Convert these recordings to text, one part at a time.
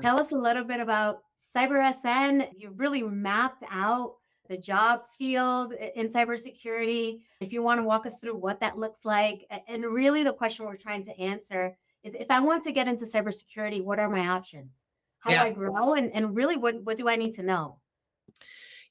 Tell us a little bit about CyberSN. You really mapped out the job field in cybersecurity. If you want to walk us through what that looks like, and really the question we're trying to answer is if I want to get into cybersecurity, what are my options? How do Yeah. I grow? And really, what do I need to know?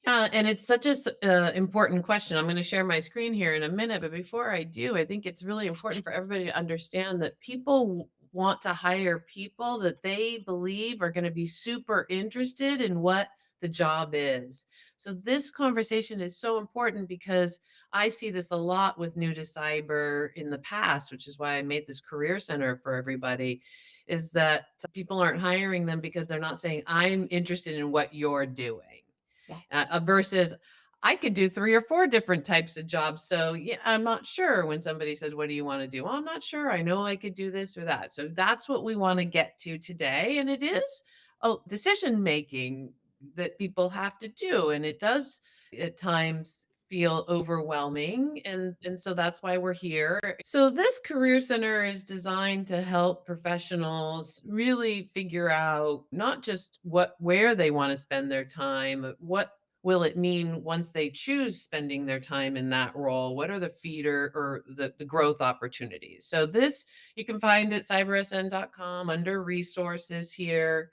Yeah, and it's such a important question. I'm going to share my screen here in a minute, but before I do, I think it's really important for everybody to understand that people want to hire people that they believe are going to be super interested in what the job is. So this conversation is so important because I see this a lot with new to cyber in the past, which is why I made this career center for everybody, is that people aren't hiring them because they're not saying, I'm interested in what you're doing Yeah. versus I could do 3 or 4 different types of jobs. So, yeah, I'm not sure when somebody says, "What do you wanna do?" "Well, I'm not sure. I know I could do this or that." So that's what we wanna get to today, and it is a decision making that people have to do, and it does at times feel overwhelming, and so that's why we're here. So this career center is designed to help professionals really figure out not just where they wanna spend their time, but what will it mean once they choose spending their time in that role? What are the feeder or the growth opportunities? So this you can find at cybersn.com under resources here.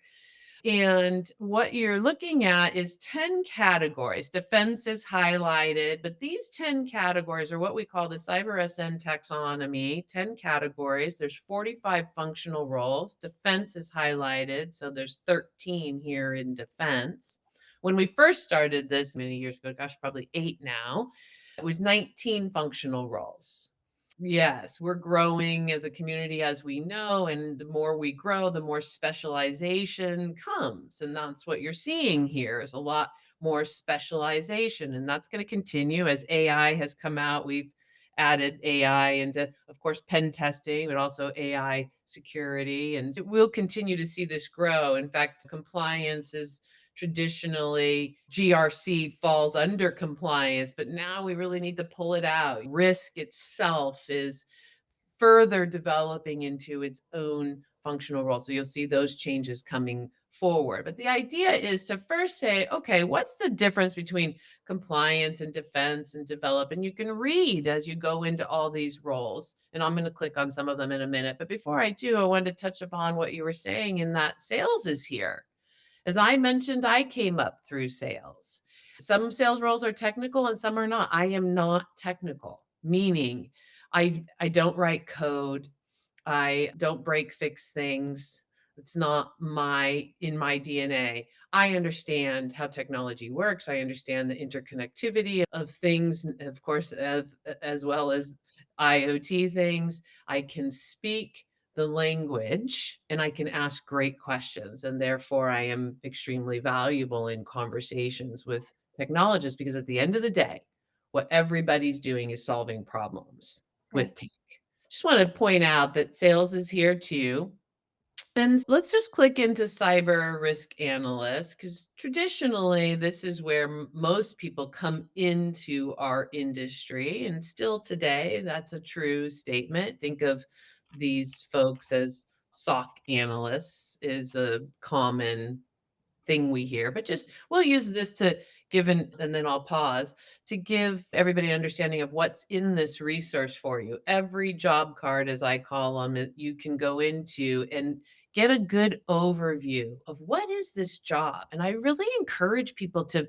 And what you're looking at is 10 categories. Defense is highlighted, but these 10 categories are what we call the CyberSN taxonomy, 10 categories. There's 45 functional roles. Defense is highlighted, so there's 13 here in defense. When we first started this many years ago, gosh, probably 8 now, it was 19 functional roles. Yes, we're growing as a community, as we know, and the more we grow, the more specialization comes, and that's what you're seeing here is a lot more specialization, and that's gonna continue as AI has come out. We've added AI into, of course, pen testing, but also AI security, and we'll continue to see this grow. In fact, compliance is traditionally GRC falls under compliance, but now we really need to pull it out. Risk itself is further developing into its own functional role. So you'll see those changes coming forward. But the idea is to first say, okay, what's the difference between compliance and defense and develop? And you can read as you go into all these roles. And I'm going to click on some of them in a minute. But before I do, I wanted to touch upon what you were saying in that sales is here. As I mentioned, I came up through sales. Some sales roles are technical and some are not. I am not technical, meaning I don't write code. I don't break fix things. It's not my DNA. I understand how technology works. I understand the interconnectivity of things, of course, as well as IoT things. I can speak the language and I can ask great questions. And therefore, I am extremely valuable in conversations with technologists because at the end of the day, what everybody's doing is solving problems with Right. tech. Just want to point out that sales is here too. And let's just click into cyber risk analyst because traditionally this is where most people come into our industry. And still today, that's a true statement. Think of these folks as SOC analysts is a common thing we hear, but just we'll use this to give and then I'll pause to give everybody an understanding of what's in this resource for you. Every job card, as I call them, you can go into and get a good overview of what is this job. And I really encourage people to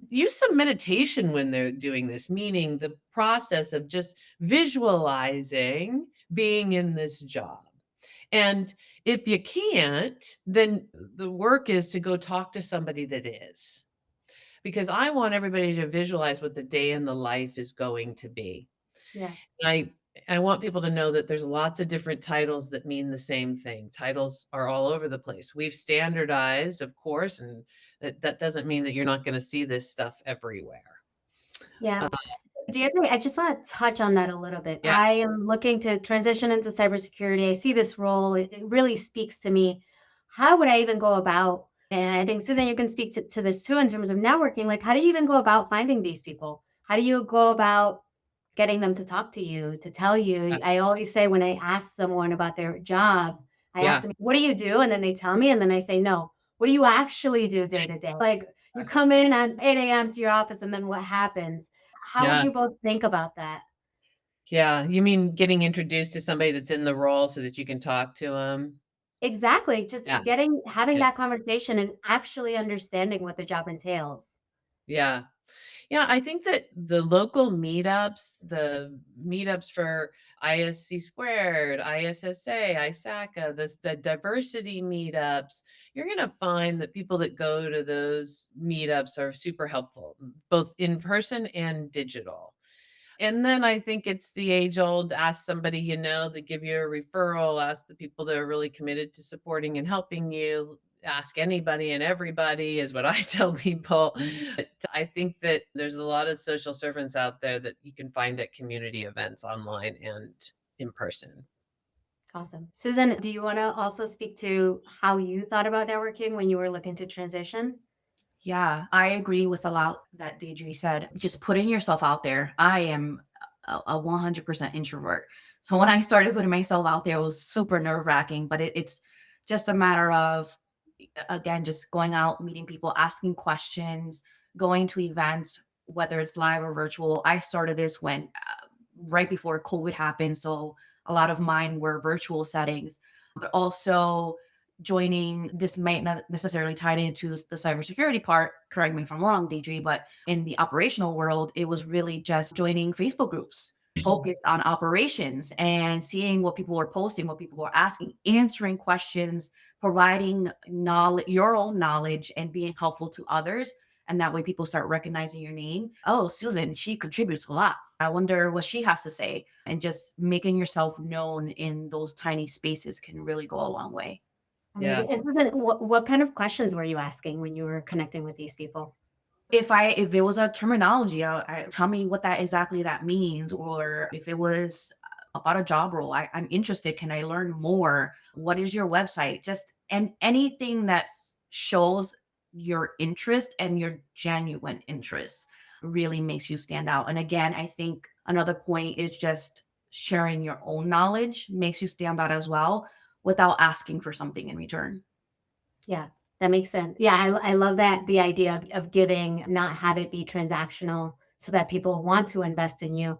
use some meditation when they're doing this, meaning the process of just visualizing being in this job. And if you can't, then the work is to go talk to somebody that is, because I want everybody to visualize what the day in the life is going to be. Yeah. And I want people to know that there's lots of different titles that mean the same thing. Titles are all over the place. We've standardized, of course, and that doesn't mean that you're not going to see this stuff everywhere. Yeah. Uh, Deirdre, I just want to touch on that a little bit. yeah. I am looking to transition into cybersecurity. I see this role. It really speaks to me. How would I even go about? And I think, Susan, you can speak to this too in terms of networking. Like, how do you even go about finding these people? How do you go about getting them to talk to you, to tell you? I always say when I ask someone about their job, I ask Yeah. them, what do you do? And then they tell me, and then I say, no, what do you actually do day to day? Like you come in at 8 a.m. to your office, and then what happens? How would you Yes. both think about that? Yeah. You mean getting introduced to somebody that's in the role so that you can talk to them? Exactly. Just Yeah. having Yeah. that conversation and actually understanding what the job entails. Yeah. Yeah, I think that the local meetups, the meetups for ISC squared, ISSA, ISACA, the diversity meetups, you're going to find that people that go to those meetups are super helpful, both in person and digital. And then I think it's the age old ask somebody you know that give you a referral, ask the people that are really committed to supporting and helping you, ask anybody and everybody is what I tell people. But I think that there's a lot of social servants out there that you can find at community events online and in person. Awesome. Susan, do you want to also speak to how you thought about networking when you were looking to transition? Yeah, I agree with a lot that Deidre said. Just putting yourself out there. I am a 100% introvert. So when I started putting myself out there, it was super nerve wracking, but it's just a matter of, again, just going out, meeting people, asking questions, going to events, whether it's live or virtual. I started this when right before COVID happened. So a lot of mine were virtual settings, but also joining this might not necessarily tied into the cybersecurity part. Correct me if I'm wrong, Deidre, but in the operational world, it was really just joining Facebook groups focused on operations and seeing what people were posting, what people were asking, answering questions, providing knowledge, your own knowledge, and being helpful to others. And that way people start recognizing your name. Oh, Susan, she contributes a lot. I wonder what she has to say. And just making yourself known in those tiny spaces can really go a long way. Yeah. Amazing. And Susan, what kind of questions were you asking when you were connecting with these people? If it was a terminology, tell me what that exactly that means, or if it was about a job role, I'm interested. Can I learn more? What is your website? Just and anything that shows your interest and your genuine interest really makes you stand out. And again, I think another point is just sharing your own knowledge makes you stand out as well without asking for something in return. Yeah, that makes sense. Yeah, I love that the idea of giving, not have it be transactional so that people want to invest in you.